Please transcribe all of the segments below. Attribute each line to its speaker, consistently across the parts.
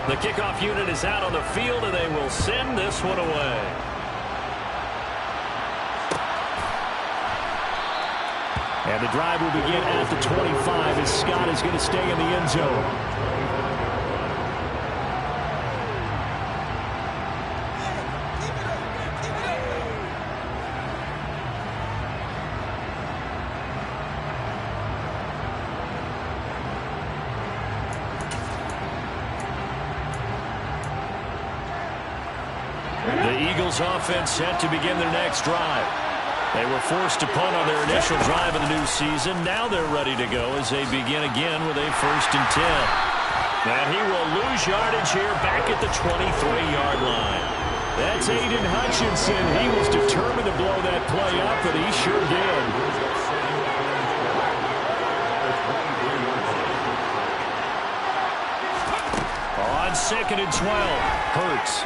Speaker 1: The kickoff unit is out on the field, and they will send this one away. And the drive will begin at the 25 as Scott is going to stay in the end zone. The Eagles offense set to begin their next drive. They were forced to punt on their initial drive of the new season. Now they're ready to go as they begin again with a 1st and 10. And he will lose yardage here back at the 23-yard line. That's Aiden Hutchinson. He was determined to blow that play up, and he sure did. On 2nd and 12, Hurts.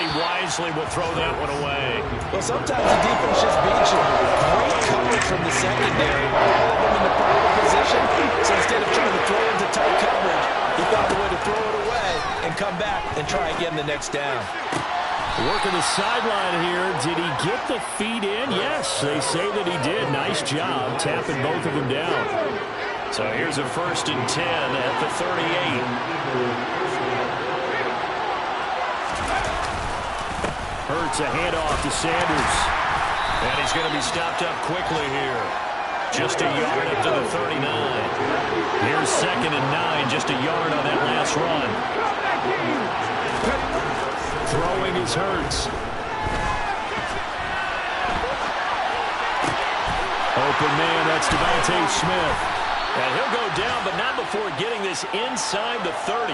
Speaker 1: Wisely will throw that one away.
Speaker 2: Well, sometimes the defense just beats you. Great coverage from the secondary. All of them in the proper position. So instead of trying to throw into tight coverage, he found a way to throw it away and come back and try again the next down.
Speaker 1: Working the sideline here. Did he get the feet in? Yes, they say that he did. Nice job tapping both of them down. So here's a 1st and 10 at the 38. Hurts a handoff to Sanders. And he's going to be stopped up quickly here. Just a yard up to the 39. Here's 2nd and 9. Just a yard on that last run. Throwing is Hurts. Open man, that's Devontae Smith. And he'll go down, but not before getting this inside the 30.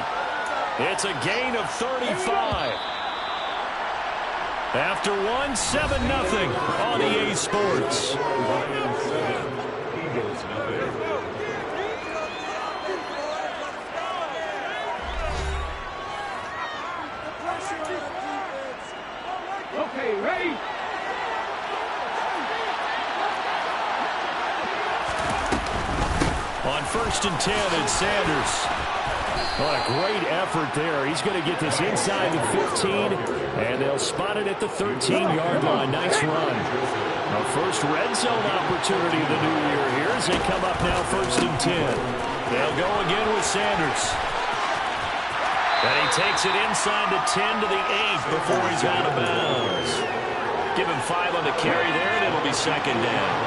Speaker 1: It's a gain of 35. After 7-0 on EA Sports.
Speaker 3: Okay, ready?
Speaker 1: On 1st and 10, it's Sanders. What a great effort there. He's going to get this inside the 15, and they'll spot it at the 13-yard line. Nice run. Our first red zone opportunity of the new year here as they come up now 1st and 10. They'll go again with Sanders. And he takes it inside the 10 to the 8 before he's out of bounds. Give him 5 on the carry there, and it'll be 2nd down.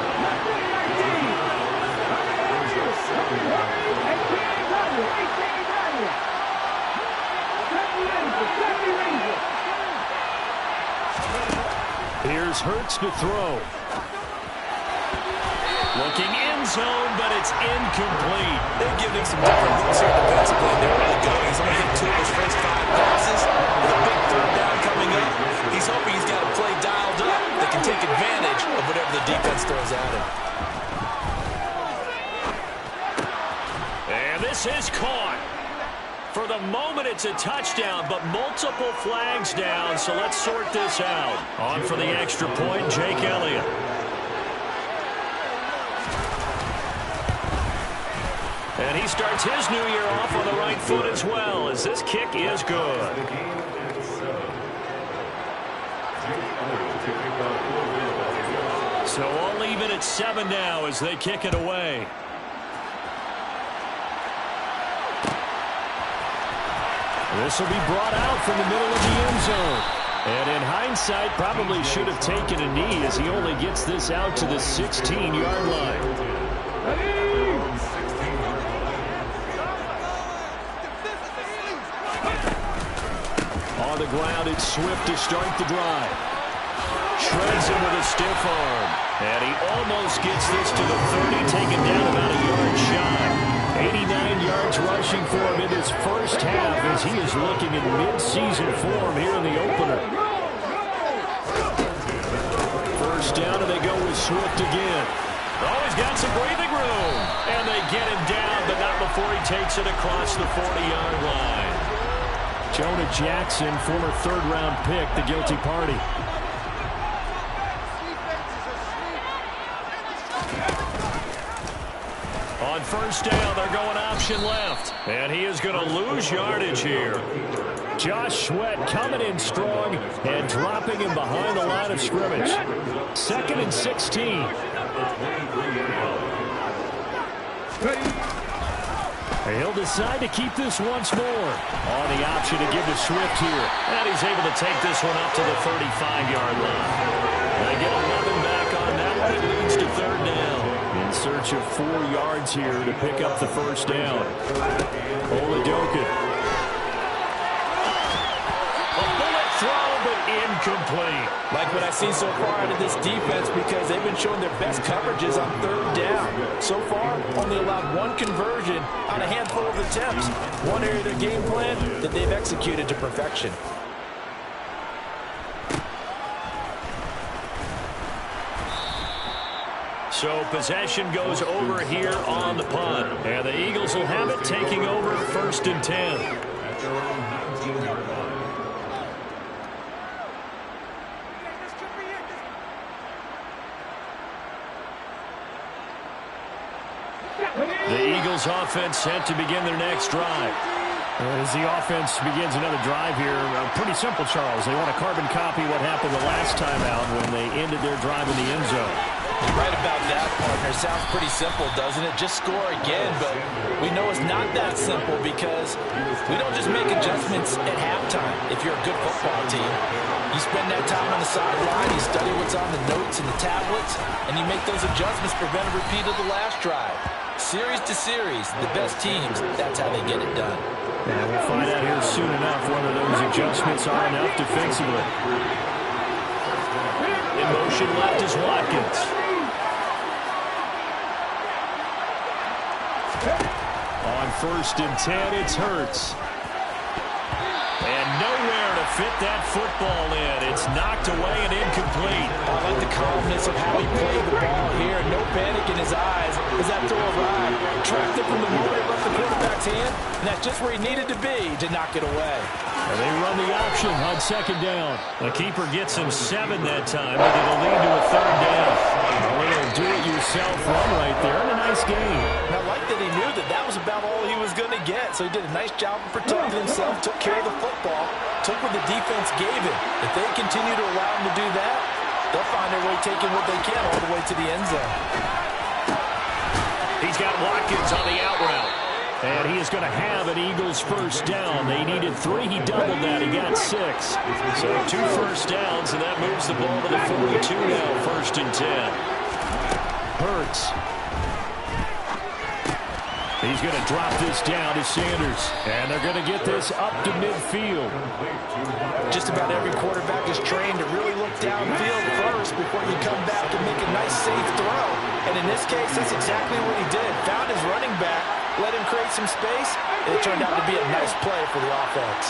Speaker 1: Here's Hurts to throw. Looking end zone, but it's incomplete.
Speaker 2: They've given him some different looks here defensively, and they're really going. He's only hit 2 of his first 5 passes. With a big 3rd down coming up, he's hoping he's got a play dialed up that can take advantage of whatever the defense throws at him.
Speaker 1: And this is caught. For the moment, it's a touchdown, but multiple flags down, so let's sort this out. On for the extra point, Jake Elliott. And he starts his new year off on the right foot as well, as this kick is good. So all even at 7 now as they kick it away. This will be brought out from the middle of the end zone. And in hindsight, probably should have taken a knee as he only gets this out to the 16-yard line. On the ground, it's Swift to start the drive. Shreds him with a stiff arm. And he almost gets this to the 30, taken down about a yard shy. 89 yards rushing for him in his first half as he is looking in mid-season form here in the opener. First down, and they go with Swift again. Oh, he's got some breathing room. And they get him down, but not before he takes it across the 40-yard line. Jonah Jackson, former 3rd-round pick, the guilty party. On first down. They're going option left. And he is going to lose yardage here. Josh Sweat coming in strong and dropping him behind the line of scrimmage. 2nd and 16. He'll decide to keep this once more. On the option to give to Swift here. And he's able to take this one up to the 35-yard line. They get 11 back on that one. It leads to 3rd down. In search of 4 yards here to pick up the first down. Oladokun. A bullet throw, but incomplete.
Speaker 2: Like what I've seen so far out of this defense, because they've been showing their best coverages on 3rd down. So far, only allowed 1 conversion on a handful of attempts. One area of their game plan that they've executed to perfection.
Speaker 1: So possession goes over here on the punt. And the Eagles will have it, taking over 1st and 10. The Eagles offense set to begin their next drive. As the offense begins another drive here, pretty simple, Charles. They want to carbon copy what happened the last time out when they ended their drive in the end zone.
Speaker 2: You're right about that, partner. Sounds pretty simple, doesn't it? Just score again, but we know it's not that simple because we don't just make adjustments at halftime if you're a good football team. You spend that time on the sideline, you study what's on the notes and the tablets, and you make those adjustments, prevent a repeat of the last drive. Series to series, the best teams, that's how they get it done.
Speaker 1: And we'll find out here soon enough whether those adjustments are enough defensively. In motion left is Watkins. On 1st and 10, it's Hurts. And nowhere to fit that football in. It's knocked away and incomplete.
Speaker 2: I like the calmness of how he played the ball here. No panic in his eyes as that throw arrived. Tracked it from the moment it left the quarterback's hand, and that's just where he needed to be to knock it away.
Speaker 1: And they run the option on 2nd down. The keeper gets him 7 that time, but it'll lead to a 3rd down. A little do-it-yourself run right there, and a nice game.
Speaker 2: And I like that he knew that that was about all he was going to get, so he did a nice job of protecting himself, took care of the football, took what the defense gave him. If they continue to allow him to do that, they'll find their way taking what they can all the way to the end zone.
Speaker 1: He's got Watkins on the out route. And he is going to have an Eagles first down. They needed 3. He doubled that. He got 6. So 2 first downs, and that moves the ball to the 42 now, 1st and 10. Hurts. He's going to drop this down to Sanders. And they're going to get this up to midfield.
Speaker 2: Just about every quarterback is trained to really look downfield first before you come back and make a nice, safe throw. And in this case, that's exactly what he did. Found his running back, let him create some space, and it turned out to be a nice play for the offense.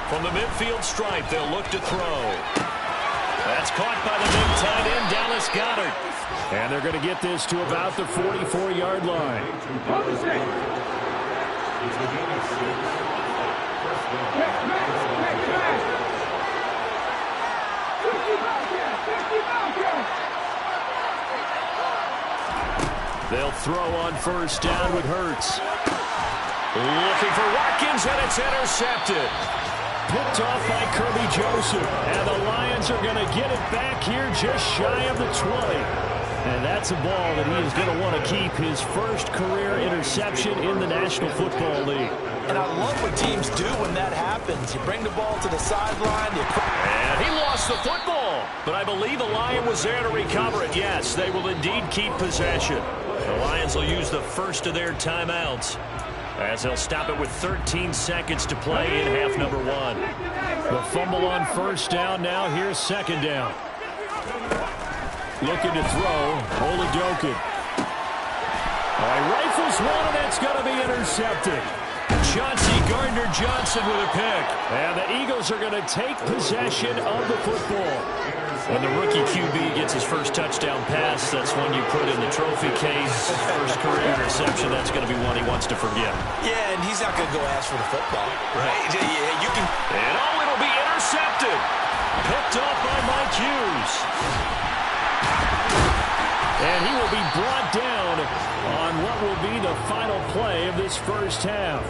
Speaker 1: From the midfield stripe, they'll look to throw. That's caught by the big tight end, Dallas Goedert. And they're going to get this to about the 44-yard line. They'll throw on first down with Hurts. Looking for Watkins, and it's intercepted. Picked off by Kirby Joseph. And the Lions are going to get it back here just shy of the 20. And that's a ball that he is going to want to keep, his first career interception in the National Football League.
Speaker 2: And I love what teams do when that happens. You bring the ball to the sideline.
Speaker 1: And he lost the football. But I believe the Lion was there to recover it. Yes, they will indeed keep possession. The Lions will use the first of their timeouts, as they'll stop it with 13 seconds to play in half number 1. The fumble on first down now. Here's second down. Looking to throw, Oladokun. Rifles one, and that's going to be intercepted. Chauncey Gardner-Johnson with a pick. And the Eagles are going to take possession of the football. When the rookie QB gets his first touchdown pass, that's when you put in the trophy case. First career interception, that's going to be one he wants to forget.
Speaker 2: Yeah, and he's not going to go ask for the football.
Speaker 1: Right.
Speaker 2: Yeah, you can.
Speaker 1: And it'll be intercepted. intercepted. Picked off by Mike Hughes. And he will be brought down on what will be the final play of this first half.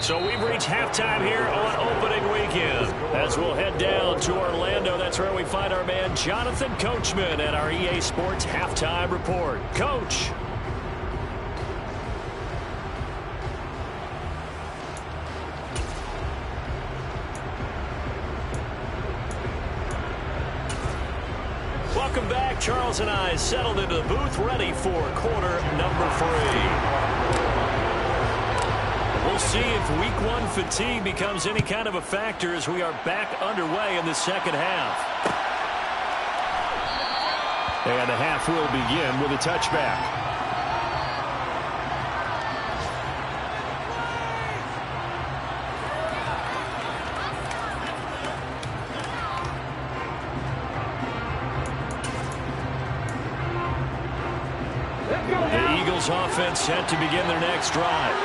Speaker 1: So we've reached halftime here on opening weekend. As we'll head down to Orlando, that's where we find our man Jonathan Coachman at our EA Sports Halftime Report. Coach. Welcome back. Charles and I settled into the booth, ready for quarter number 3. We'll see if week 1 fatigue becomes any kind of a factor as we are back underway in the second half. And the half will begin with a touchback. The Eagles offense set to begin their next drive.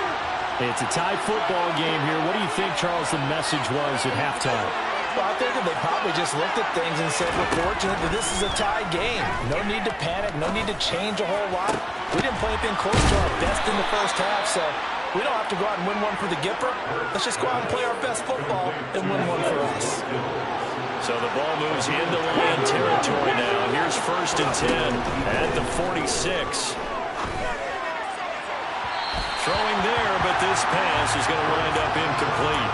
Speaker 1: It's a tie football game here. What do you think, Charles, the message was at halftime?
Speaker 2: Well, I think that they probably just looked at things and said, we're fortunate that this is a tie game. No need to panic. No need to change a whole lot. We didn't play anything close to our best in the first half, so we don't have to go out and win one for the Gipper. Let's just go out and play our best football and win one for us.
Speaker 1: So the ball moves into Lion territory now. Here's 1st and 10 at the 46. Throwing there, but this pass is going to wind up incomplete.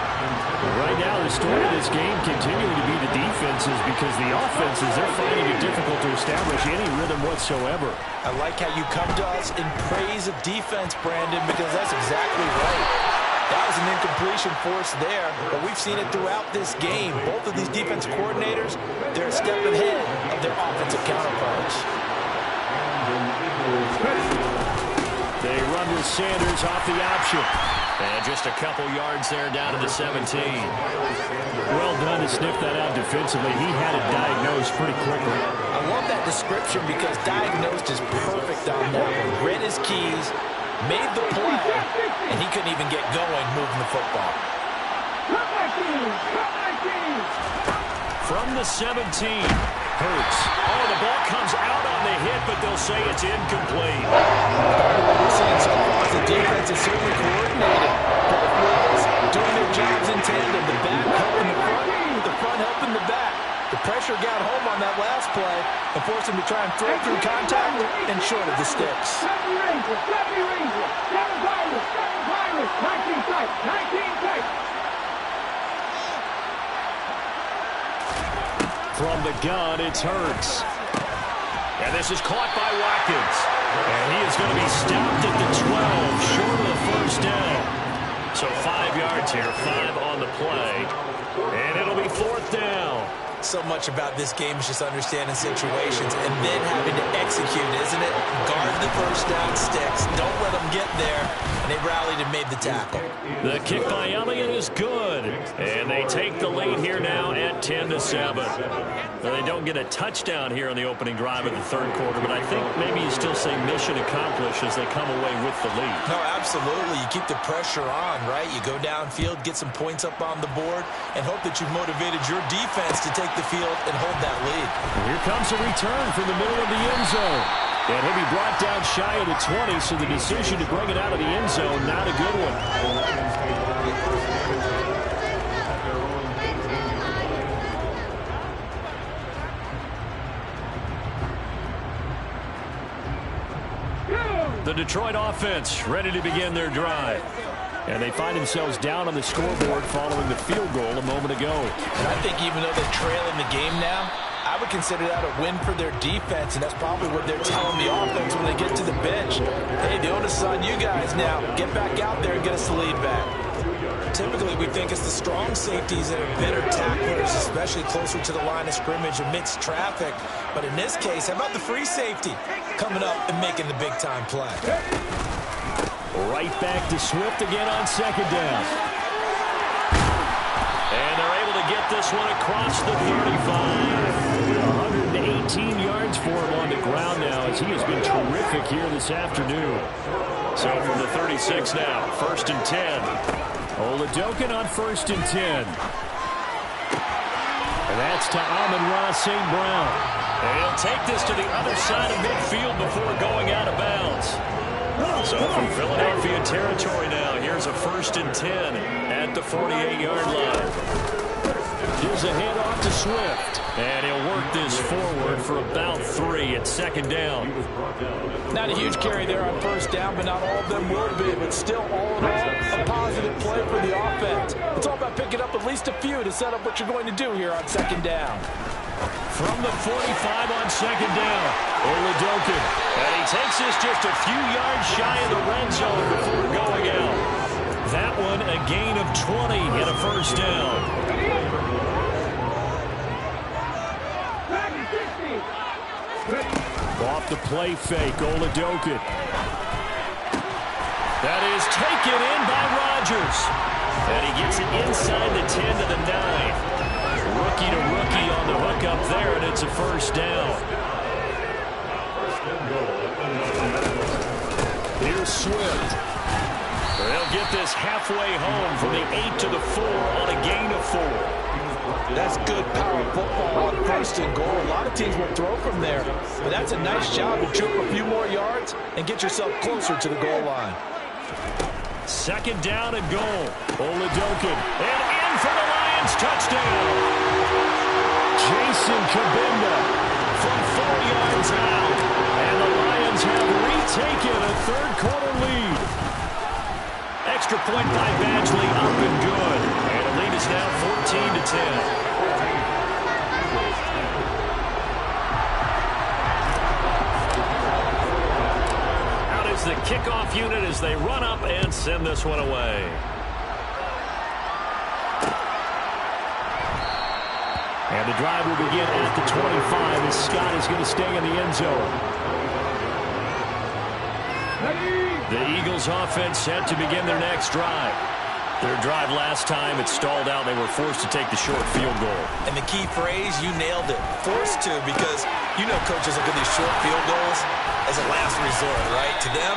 Speaker 1: Right now, the story of this game continuing to be the defenses, because the offenses, they're finding it difficult to establish any rhythm whatsoever.
Speaker 2: I like how you come to us in praise of defense, Brandon, because that's exactly right. That was an incompletion for us there, but we've seen it throughout this game. Both of these defense coordinators, they're a step ahead of their offensive counterparts.
Speaker 1: They run with Sanders off the option. And just a couple yards there down to the 17. Well done to sniff that out defensively. He had it diagnosed pretty quickly.
Speaker 2: I love that description because diagnosed is perfect on that one. Read his keys, made the play, and he couldn't even get going moving the football.
Speaker 1: From the 17, Hurts. Oh, the ball comes out on the hit, but they'll say it's incomplete.
Speaker 2: What we're seeing so far is the defense is certainly coordinated. Both ways doing their jobs in tandem. The back helping the front helping the back. The pressure got home on that last play and forced him to try and throw through contact and short of the sticks.
Speaker 3: 19 sight.
Speaker 1: From the gun, it's Hurts. And this is caught by Watkins. And he is going to be stopped at the 12, short of the first down. So 5 yards here, 5 on the play. And it'll be 4th down.
Speaker 2: So much about this game is just understanding situations and then having to execute, isn't it? Guard the first down sticks. Don't let them get there. And they rallied and made the tackle.
Speaker 1: The kick by Elliott is good. And they take the lead here now at 10-7. Well, they don't get a touchdown here on the opening drive of the third quarter, but I think maybe you still say mission accomplished as they come away with the lead.
Speaker 2: No, absolutely. You keep the pressure on, right? You go downfield, get some points up on the board, and hope that you've motivated your defense to take the field and hold that lead.
Speaker 1: Here comes a return from the middle of the end zone. And he'll be brought down shy of the 20, so the decision to bring it out of the end zone, not a good one. The Detroit offense ready to begin their drive. And they find themselves down on the scoreboard following the field goal a moment ago.
Speaker 2: And I think even though they're trailing the game now, I would consider that a win for their defense, and that's probably what they're telling the offense when they get to the bench. Hey, the onus is on you guys now. Get back out there and get us the lead back. Typically, we think it's the strong safeties that are better tacklers, especially closer to the line of scrimmage amidst traffic. But in this case, how about the free safety coming up and making the big-time play?
Speaker 1: Right back to Swift again on second down. And they're able to get this one across the 35. 118 yards for him on the ground now, as he has been terrific here this afternoon. So from the 36 now, 1st and 10. Oladokin on 1st and 10. And that's to Amon-Ra St. Brown.
Speaker 4: And he'll take this to the other side of midfield before going out of bounds. So from Philadelphia territory now, here's a 1st and 10 at the 48-yard line.
Speaker 1: Here's a handoff to Swift.
Speaker 4: And he'll work this forward for about 3 at 2nd down.
Speaker 2: Not a huge carry there on 1st down, but not all of them will be. But still, all in all, a positive play for the offense. It's all about picking up at least a few to set up what you're going to do here on 2nd down.
Speaker 4: From the 45 on 2nd down, Oladokin. And he takes this just a few yards shy of the red zone before going out. That one a gain of 20 and a 1st down.
Speaker 1: Off the play fake, Oladokin.
Speaker 4: That is taken in by Rodgers. And he gets it inside the 10 to the 9. Rookie to rookie on the hook up there, and it's a 1st down.
Speaker 1: Here's Swift.
Speaker 4: They'll get this halfway home from the 8 to the 4 on a gain of 4.
Speaker 2: That's good power football on 1st and goal. A lot of teams will throw from there, but that's a nice job to trip a few more yards and get yourself closer to the goal line.
Speaker 4: 2nd down and goal. Oladokin. And in for the Lions touchdown.
Speaker 1: Jason Kabinda
Speaker 4: From 4 yards out.
Speaker 1: And the Lions have retaken a 3rd quarter lead.
Speaker 4: Extra point by Badgley up and good. And the lead is now 14 to 10. Out is the kickoff unit as they run up and send this one away.
Speaker 1: And the drive will begin at the 25 as Scott is going to stay in the end zone.
Speaker 4: The Eagles offense set to begin their next drive. Their drive last time, it stalled out. They were forced to take the short field goal.
Speaker 2: And the key phrase, you nailed it. Forced to, because you know coaches look at these short field goals as a last resort, right? To them,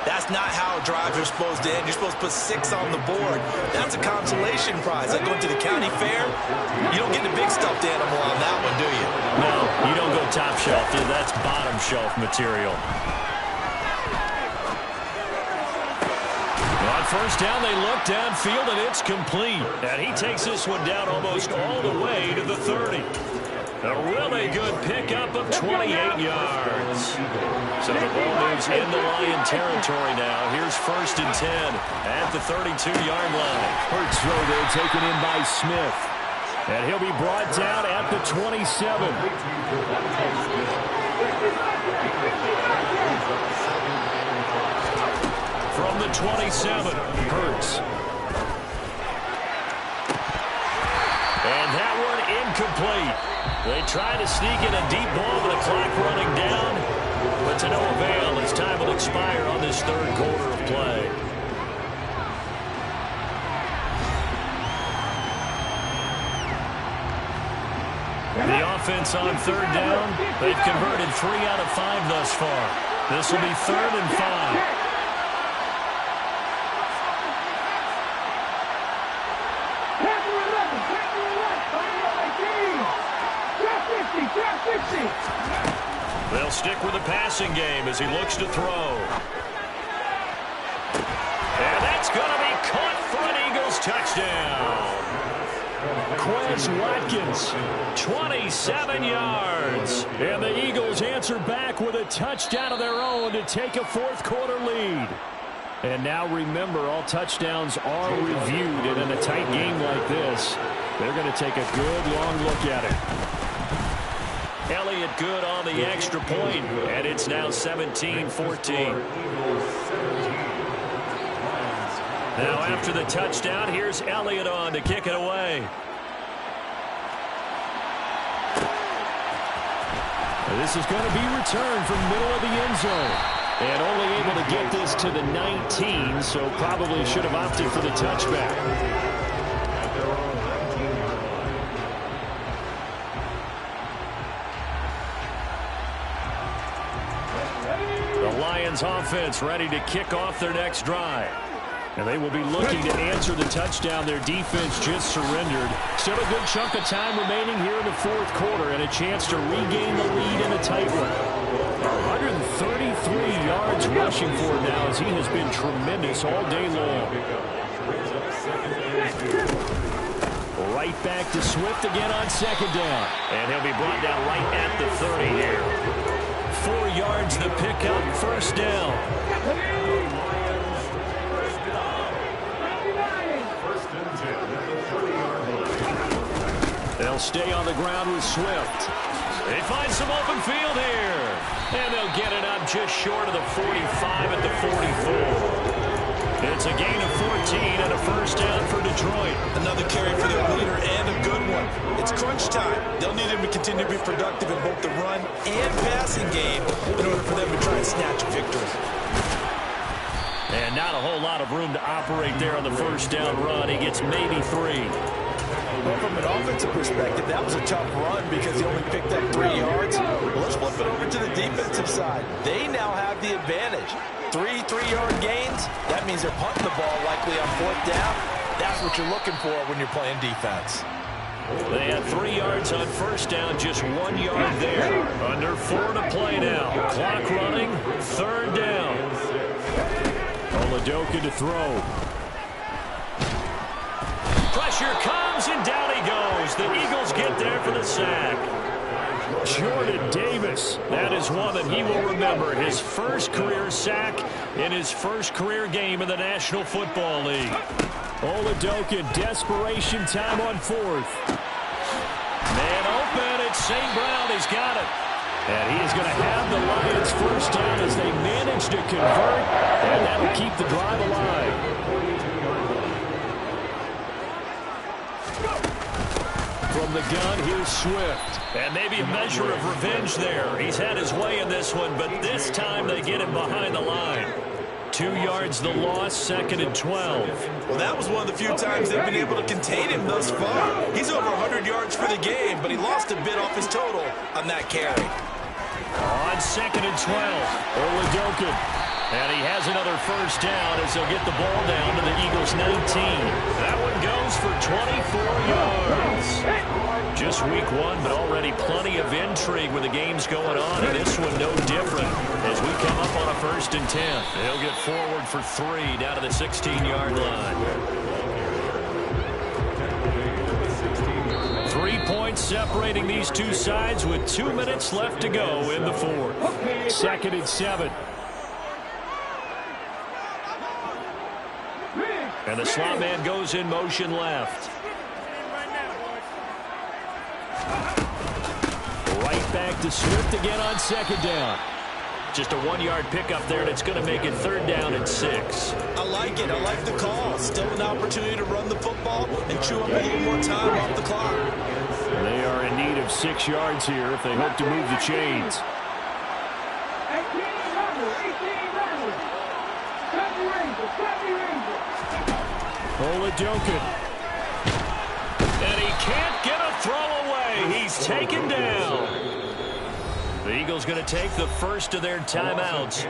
Speaker 2: that's not how drives are supposed to end. You're supposed to put 6 on the board. That's a consolation prize. Like going to the county fair, you don't get the big stuffed animal on that one, do you?
Speaker 4: No, you don't go top shelf, dude. That's bottom shelf material. On 1st down, they look downfield, and it's complete. And he takes this one down almost all the way to the 30. A really good pickup of 28 yards. So the ball moves into Lion territory now. Here's 1st and 10 at the 32-yard line.
Speaker 1: Hurts throw there taken in by Smith. And he'll be brought down at the 27.
Speaker 4: From the 27, Hurts. And that one incomplete. They try to sneak in a deep ball with the clock running down, but to no avail as time will expire on this 3rd quarter of play. The offense on 3rd down, they've converted 3 out of 5 thus far. This will be 3rd and 5. They'll stick with the passing game as he looks to throw. And that's going to be caught for an Eagles touchdown.
Speaker 1: Quez Watkins,
Speaker 4: 27 yards.
Speaker 1: and the Eagles answer back with a touchdown of their own to take a 4th quarter lead. And now remember, all touchdowns are reviewed, and in a tight game like this, they're going to take a good long look at it.
Speaker 4: Elliott good on the extra point, and it's now 17-14. Now after the touchdown, here's Elliott on to kick it away.
Speaker 1: This is going to be returned from middle of the end zone. And only able to get this to the 19, so probably should have opted for the touchback.
Speaker 4: The Lions offense ready to kick off their next drive.
Speaker 1: And they will be looking to answer the touchdown their defense just surrendered. Still a good chunk of time remaining here in the fourth quarter and a chance to regain the lead in a tight one. 133 yards rushing for him now as he has been tremendous all day long. Right back to Swift again on second down.
Speaker 4: And he'll be brought down right at the 30 here.
Speaker 1: 4 yards the pickup, first down. They'll stay on the ground with Swift.
Speaker 4: They find some open field here. And they'll get it up just short of the 45 at the 44. It's a gain of 14 and a first down for Detroit.
Speaker 2: Another carry for their leader and a good one. It's crunch time. They'll need him to continue to be productive in both the run and passing game in order for them to try and snatch a victory.
Speaker 1: And not a whole lot of room to operate there on the first down run. He gets maybe 3.
Speaker 2: Well, from an offensive perspective, that was a tough run because he only picked up 3 yards. Well, let's flip it over to the defensive side. They now have the advantage. 3 3-yard gains, that means they're punting the ball likely on fourth down. That's what you're looking for when you're playing defense.
Speaker 1: They had 3 yards on first down, just 1 yard there. Under 4 to play now. Clock running, third down. Oladoka to throw.
Speaker 4: Pressure comes, and down he goes. The Eagles get there for the sack.
Speaker 1: Jordan Davis. That is one that he will remember. His first career sack in his first career game in the National Football League. Oladoka, desperation time on fourth.
Speaker 4: Man open, it's St. Brown. He's got it.
Speaker 1: And he is going to have the Lions first down as they manage to convert, and that'll keep the drive alive. From the gun, here's Swift.
Speaker 4: And maybe a measure of revenge there. He's had his way in this one, but this time they get him behind the line.
Speaker 1: 2 yards the loss, second and 12.
Speaker 2: Well, that was one of the few times they've been able to contain him thus far. He's over 100 yards for the game, but he lost a bit off his total on that carry.
Speaker 1: On second and 12, Oladoka. And he has another first down as they'll get the ball down to the Eagles' 19.
Speaker 4: That one goes for 24 yards.
Speaker 1: Just week 1, but already plenty of intrigue with the games going on, and this one no different as we come up on a first and 10.
Speaker 4: He'll get forward for 3 down to the 16-yard line.
Speaker 1: 3 points separating these two sides with 2 minutes left to go in the fourth. Second and 7. And the slot man goes in motion left. Right back to Swift again on second down. Just a 1-yard pickup there, and it's going to make it third down and 6.
Speaker 2: I like it. I like the call. Still an opportunity to run the football and chew up a little more time off the clock.
Speaker 1: They are in need of 6 yards here if they hope to move the chains.
Speaker 3: 18 Rangers.
Speaker 1: Oladoka.
Speaker 4: And he can't get a throw away. He's taken down.
Speaker 1: The Eagles going to take the first of their timeouts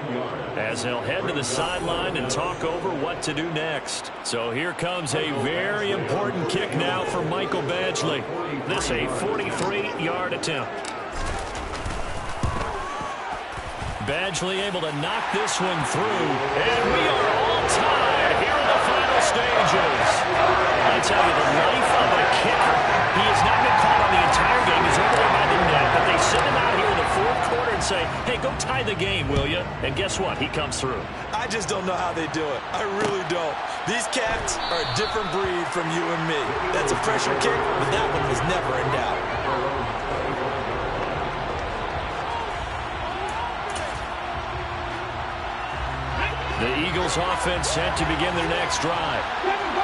Speaker 1: as they'll head to the sideline and talk over what to do next. So here comes a very important kick now for Michael Badgley. This a 43-yard attempt. Badgley able to knock this one through. And we are all tied here in the final stages. I tell you, the life of a kicker. He has not been called on the entire game. He's over there by the net, but they send him out here in the fourth quarter and say, hey, go tie the game, will you? And guess what? He comes through.
Speaker 2: I just don't know how they do it. I really don't. These cats are a different breed from you and me. That's a pressure kick, but that one was never in doubt.
Speaker 1: The Eagles offense set to begin their next drive.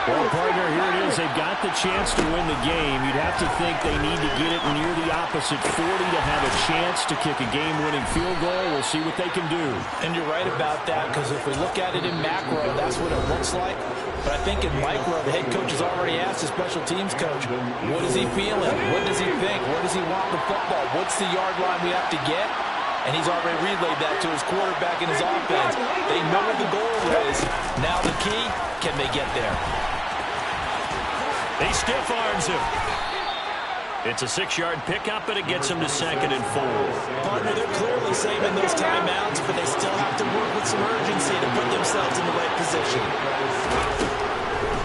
Speaker 1: Well, partner, here it is. They've got the chance to win the game. You'd have to think they need to get it near the opposite 40 to have a chance to kick a game-winning field goal. We'll see what they can do.
Speaker 2: And you're right about that, because if we look at it in macro, that's what it looks like. But I think in micro, the head coach has already asked the special teams coach, what is he feeling? What does he think? Where does he want the football? What's the yard line we have to get? and he's already relayed that to his quarterback and his offense. They know what the goal is. Now the key, can they get there?
Speaker 4: He stiff arms him. It's a 6-yard pickup, and it gets him to 2nd and 4.
Speaker 2: Partner, they're clearly saving those timeouts, but they still have to work with some urgency to put themselves in the right position.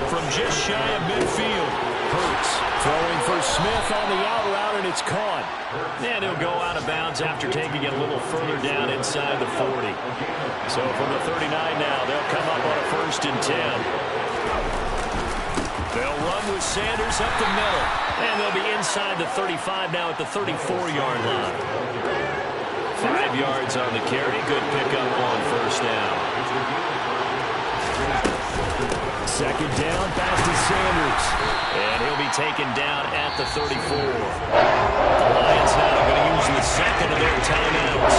Speaker 4: From just shy of midfield,
Speaker 1: Hurts throwing for Smith on the out route, and it's caught.
Speaker 4: and he'll go out of bounds after taking it a little further down inside the 40. So from the 39 now, they'll come up on a 1st and 10. They'll run with Sanders up the middle, and they'll be inside the 35 now at the 34-yard line. 5 yards on the carry. Good pickup on 1st down.
Speaker 1: 2nd down, back to Sanders.
Speaker 4: And he'll be taken down at the 34. The Lions now are going to use the 2nd of their timeouts,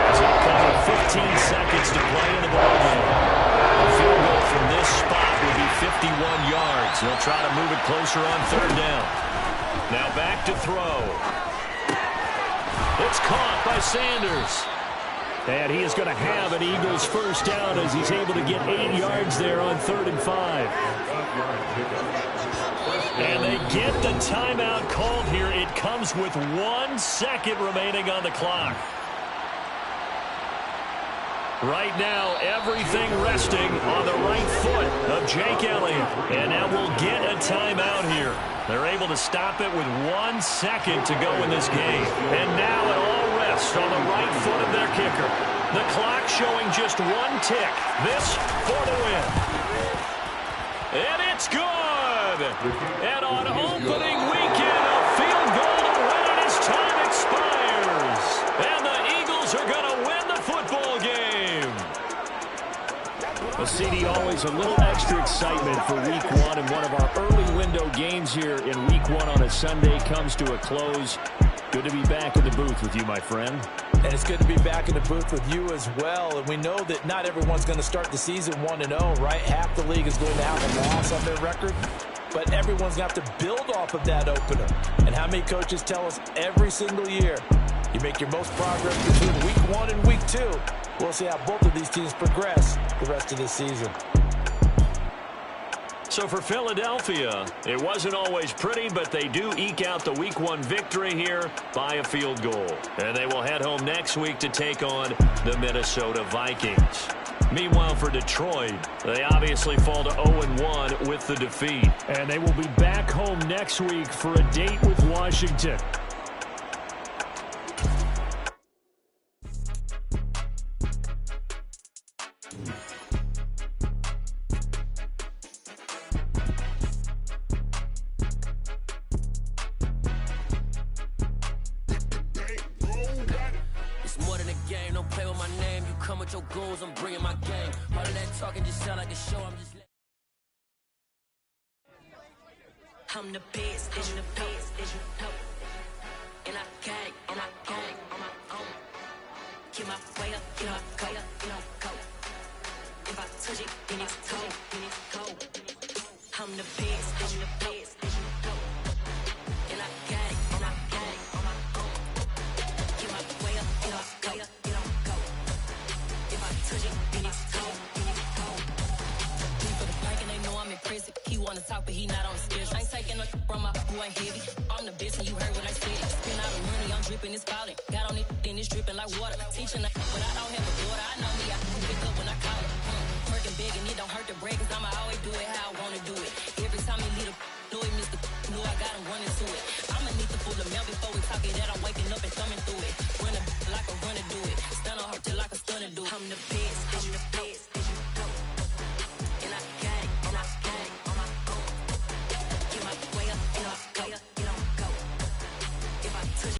Speaker 4: as it'll come with 15 seconds to play in the ballgame. A field goal from this spot will be 51 yards. They'll try to move it closer on 3rd down. Now back to throw. It's caught by Sanders.
Speaker 1: And he is going to have an Eagles 1st down as he's able to get 8 yards there on 3rd and 5.
Speaker 4: And they get the timeout called here. It comes with 1 second remaining on the clock. Right now, everything resting on the right foot of Jake Elliott. And now we'll get a timeout here. They're able to stop it with 1 second to go in this game. And now it all rests on the right foot of their kicker. The clock showing just 1 tick. This for the win. And it's good. And on opening weekend, a field goal to win it as time expires. And the Eagles are going to win the football game.
Speaker 1: Well, CD, always a little extra excitement for Week 1, and one of our early window games here in Week 1 on a Sunday comes to a close. Good to be back in the booth with you, my friend.
Speaker 2: And it's good to be back in the booth with you as well. And we know that not everyone's going to start the season 1-0, right? Half the league is going to have a loss on their record. But everyone's going to have to build off of that opener. And how many coaches tell us every single year, you make your most progress between Week 1 and Week 2. We'll see how both of these teams progress the rest of this season.
Speaker 4: So for Philadelphia, it wasn't always pretty, but they do eke out the Week 1 victory here by a field goal. And they will head home next week to take on the Minnesota Vikings. Meanwhile, for Detroit, they obviously fall to 0-1 with the defeat.
Speaker 1: And they will be back home next week for a date with Washington.
Speaker 5: I'm bringing my game. All of that talking just sound like a show. I'm the best, and the best, and I gang on my own. Get my way up, get my go. If I touch it, then it's cold. I'm the best, and the best, and I gang on my own. Get my way up, get my go. He wanna talk, but he not on the schedule. I ain't taking a from my boy heavy. I'm the best, and you heard what I said. Spend all the money, I'm dripping, it's falling. Got on it, then it's dripping like water. Teaching, but I don't have a daughter. I know me, I can pick up when I call it. Working big, and it don't hurt to break, cause I'ma always do it how I wanna do it. Every time he lead a know he missed the know I got him running to it. I'ma need to pull the mail before we talk it that I'm waking up and thumbing